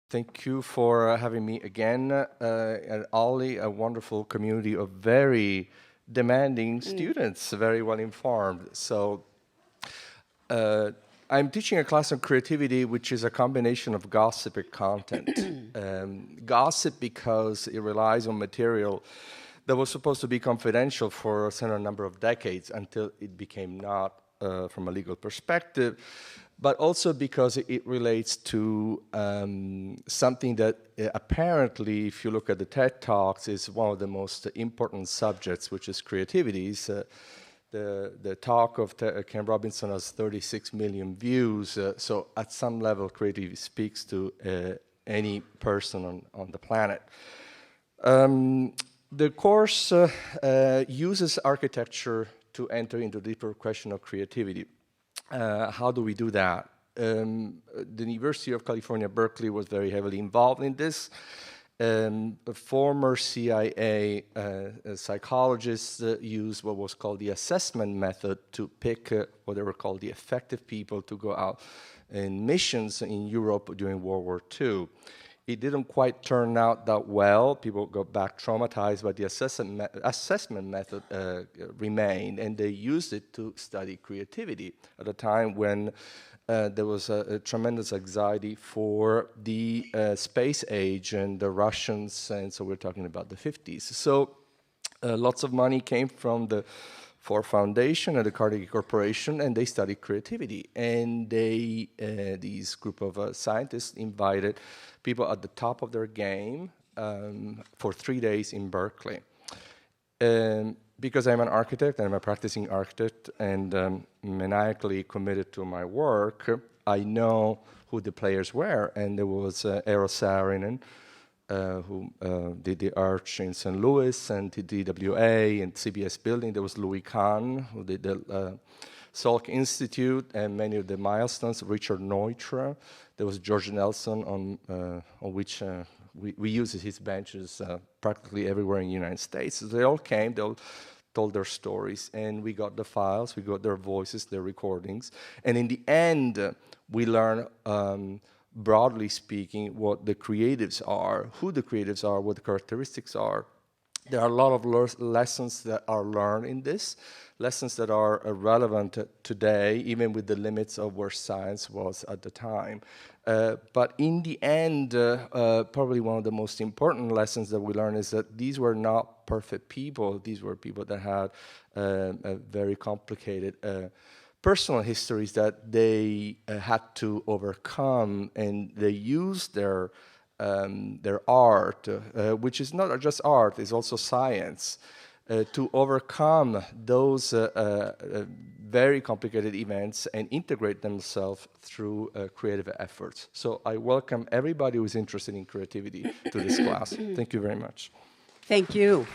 Thank you for having me again at Ollie, a wonderful community of very demanding students, very well informed. So I'm teaching a class on creativity, which is a combination of gossip and content. Gossip because it relies on material that was supposed to be confidential for a certain number of decades until it became not from a legal perspective, but also because it relates to something that apparently, if you look at the TED Talks, is one of the most important subjects, which is creativity. The talk of Ken Robinson has 36 million views, so at some level, creativity speaks to any person on the planet. The course uses architecture to enter into the deeper question of creativity. How do we do that? The University of California, Berkeley was very heavily involved in this. A former CIA psychologists used what was called the assessment method to pick what they were called the effective people to go out in missions in Europe during World War II. It didn't quite turn out that well. People got back traumatized, but the assessment method remained, and they used it to study creativity at a time when there was a tremendous anxiety for the space age and the Russians, and so we're talking about the 50s. So lots of money came from the Ford Foundation and the Carnegie Corporation, and they studied creativity. And they, these group of scientists invited people at the top of their game for 3 days in Berkeley. Because I'm an architect, and I'm a practicing architect, and maniacally committed to my work, I know who the players were. And there was Eero Saarinen, who did the Arch in St. Louis, and the DWA and CBS building. There was Louis Kahn, who did the Salk Institute and many of the milestones, Richard Neutra. There was George Nelson, on which we use his benches practically everywhere in the United States. So they all came, they all told their stories, and we got the files, we got their voices, their recordings. And in the end, we learned, broadly speaking, what the creatives are, who the creatives are, what the characteristics are. There are a lot of lessons that are learned in this, lessons that are relevant today, even with the limits of where science was at the time. But in the end, probably one of the most important lessons that we learned is that these were not perfect people. These were people that had a very complicated personal histories that they had to overcome, and they used their art, which is not just art, it's also science, to overcome those very complicated events and integrate themselves through creative efforts. So I welcome everybody who is interested in creativity to this class. Thank you very much. Thank you.